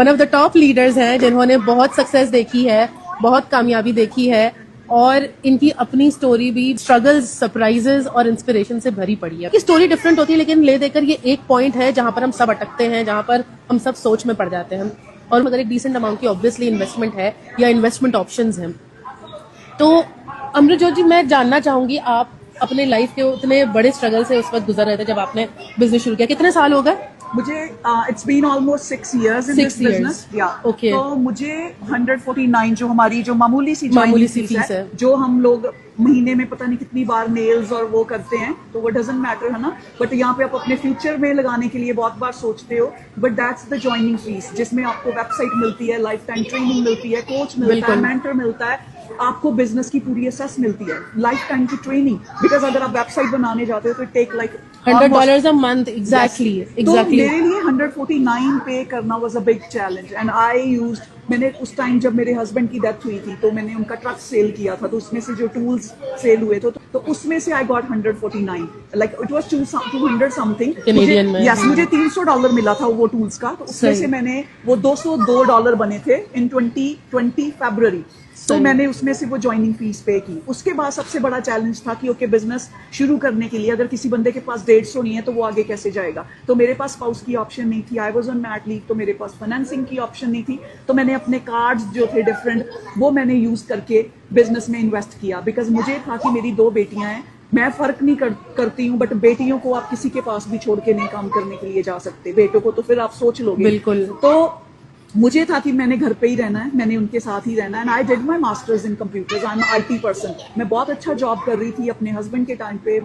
One of the top leaders हैं जिन्होंने बहुत सक्सेस देखी है, बहुत कामयाबी देखी है और इनकी अपनी स्टोरी भी स्ट्रगल्स, सरप्राइजेस और इंस्पिरेशन से भरी पड़ी है। स्टोरी डिफरेंट होती है लेकिन ले देकर ये एक पॉइंट है जहां पर हम सब अटकते हैं, जहां पर हम सब सोच में पड़ जाते हैं। और अगर एक डिसेंट अमाउंट की ऑब्वियसली इन्वेस्टमेंट है या इन्वेस्टमेंट ऑप्शंस हैं, तो अमृतजोत जी मैं जानना चाहूंगी, आप अपने लाइफ के उतने बड़े स्ट्रगल से उस वक्त गुजर रहे थे जब आपने बिजनेस शुरू किया। कितने साल हो गए? मुझे it's been almost 6 years in this business. Okay. तो मुझे 149 जो हमारी जो मामूली सी फीस है, जो हम लोग महीने में पता नहीं कितनी बार नेल्स और वो करते हैं, तो वो डजंट मैटर है ना, बट यहाँ पे आप अपने फ्यूचर में लगाने के लिए बहुत बार सोचते हो, but that's the joining fees, जिसमें आपको वेबसाइट मिलती है, लाइफ टाइम ट्रेनिंग मिलती है, कोच मिलता है, मेंटर मिलता है, आपको बिजनेस की पूरी असेस मिलती है, लाइफ टाइम की ट्रेनिंग। बिकॉज अगर आप वेबसाइट बनाने जाते हो तो take like $100 a month। Exactly. तो मेरे लिए 149 पे करना was a big challenge and I used, मैंने उस टाइम जब मेरे हस्बैंड की डेथ हुई थी तो मैंने उनका ट्रक सेल किया था, तो उसमें से जो टूल्स सेल हुए थे तो उसमें से I got 149, like it was 200 something Canadian में। यस, मुझे $300 मिला था वो टूल्स का, तो उसमें से मैंने वो $202 बने थे इन 2020 फरवरी। तो मैंने उसमें से वो ज्वाइनिंग फीस पे की। उसके बाद सबसे बड़ा चैलेंज था कि ओके, बिजनेस शुरू करने के लिए अगर किसी बंदे के पास 150 नहीं है तो वो आगे कैसे जाएगा। तो मेरे पास स्पाउस की ऑप्शन नहीं थी, I was on mat leave, तो मेरे पास फाइनेंसिंग की ऑप्शन नहीं थी, तो मैंने अपने कार्ड्स जो थे डिफरेंट, वो मैंने यूज करके बिजनेस में इन्वेस्ट किया। बिकॉज मुझे था कि मेरी 2 बेटियां हैं, मैं फर्क नहीं करती हूँ, बट बेटियों को आप किसी के पास भी छोड़ के नहीं काम करने के लिए जा सकते, बेटों को तो फिर आप सोच लोगे। बिल्कुल। तो मुझे था कि मैंने घर पे ही रहना है, मैंने उनके साथ ही रहना है, and I did my masters in computers, I am IT person. मैं बहुत अच्छा जॉब कर रही थी अपने हस्बैंड के टाइम पे,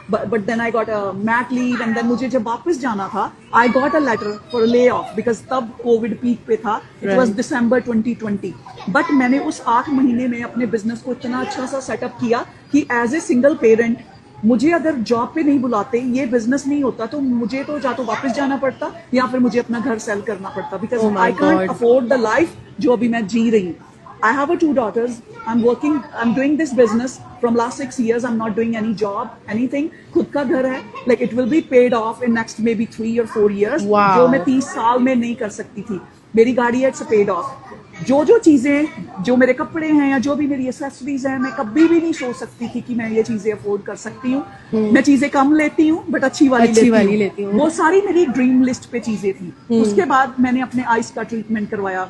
but then I got a mat leave, and then मुझे जब वापस जाना था I got a letter for layoff, because तब कोविड पीक पे था, इट वाज दिसंबर 2020। बट मैंने उस 8 महीने में अपने बिजनेस को इतना अच्छा सा सेटअप किया कि एज ए सिंगल पेरेंट मुझे अगर जॉब पे नहीं बुलाते, ये बिजनेस नहीं होता, तो मुझे तो या तो वापस जाना पड़ता या फिर मुझे अपना घर सेल करना पड़ता, because I can't afford the life जो अभी मैं जी रही हूँ। I have 2 daughters. I'm doing this business from last 6 years. I'm not doing any job, anything. खुद का घर है, like it will be paid off in next maybe 3 or 4 years. Wow. जो मैं 30 साल में नहीं कर सकती थी। मेरी गाड़ी है, it's paid off. जो चीजें, जो मेरे कपड़े हैं या जो भी मेरी एसेसरीज हैं, मैं कभी भी नहीं सोच सकती थी कि मैं ये चीजें अफोर्ड कर सकती हूँ। मैं चीजें कम लेती हूँ बट अच्छी वाली लेती हूँ। वो सारी मेरी ड्रीम लिस्ट पे चीजें थी। उसके बाद मैंने अपने आइस का ट्रीटमेंट करवाया,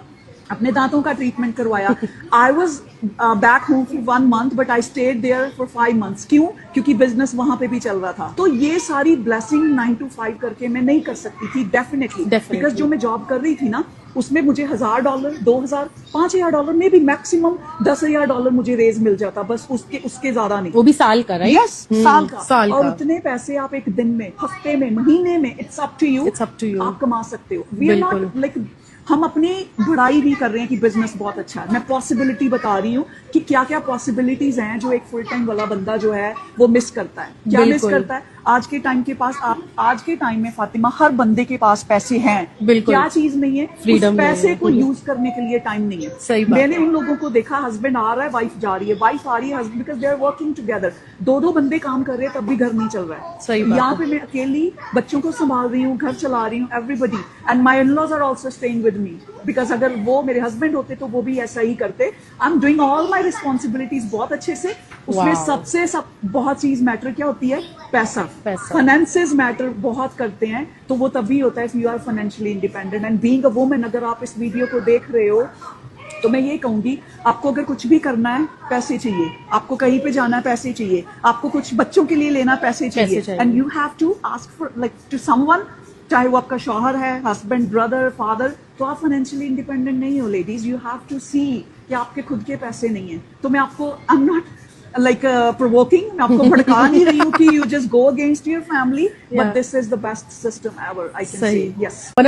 अपने दांतों का ट्रीटमेंट करवाया। I was back home for 1 month but I stayed there for 5 months। क्यों? क्योंकि बिजनेस वहां पे भी चल रहा था। तो ये सारी ब्लेसिंग 9 to 5 करके मैं नहीं कर सकती थी, डेफिनेटली। बिकॉज जो मैं जॉब कर रही थी ना, उसमें मुझे $1000, $2000, $5000 में भी मैक्सिमम $10,000 मुझे रेज मिल जाता, बस उसके ज्यादा नहीं। वो भी साल का, राइट? यस, साल का। और उतने पैसे आप एक दिन में, हफ्ते में, महीने में, इट्स अप टू यू, आप कमा सकते हो। वी आर नॉट लाइक, हम अपनी बढ़ाई भी कर रहे हैं कि बिजनेस बहुत अच्छा है। मैं पॉसिबिलिटी बता रही हूँ कि क्या क्या पॉसिबिलिटीज हैं जो एक फुल टाइम वाला बंदा जो है वो मिस करता है। क्या मिस करता है? आज के टाइम के पास, आज के टाइम में फातिमा, हर बंदे के पास पैसे हैं। क्या चीज नहीं है? फ्रीडम। पैसे को यूज करने के लिए टाइम नहीं है। सही बात। मैंने उन लोगों को देखा, हस्बैंड आ रहा है, वाइफ जा रही है, वाइफ आ रही है, husband, because they are working together. 2 बंदे काम कर रहे हैं तब भी घर नहीं चल रहा है। सही बात। यहाँ पे मैं अकेली बच्चों को संभाल रही हूँ, घर चला रही हूँ, everybody, and my in-laws are also staying with me, because अगर वो मेरे हस्बैंड होते तो वो भी ऐसा ही करते। I am doing all my responsibilities बहुत अच्छे से। उसमें सबसे बहुत चीज मैटर क्या होती है? पैसा। फाइनेंसेस मैटर बहुत करते हैं, तो वो तभी होता है if you are financially independent and being a woman. अगर आप इस वीडियो को देख रहे हो तो मैं ये कहूंगी, आपको अगर कुछ भी करना है, पैसे चाहिए। आपको कहीं पे जाना है, पैसे चाहिए। आपको कुछ बच्चों के लिए लेना, पैसे चाहिए। And you have to ask for, like, to someone, चाहे वो आपका शौहर है, हस्बैंड, ब्रदर, फादर, तो आप फाइनेंशियली इंडिपेंडेंट नहीं हो लेडीज। यू हैव टू सी कि आपके खुद के पैसे नहीं है। तो मैं आपको, I am not like provoking, मैं आपको भड़का नहीं रही हूँ कि you just go against your family, but this is the best system ever, I can say. Yes.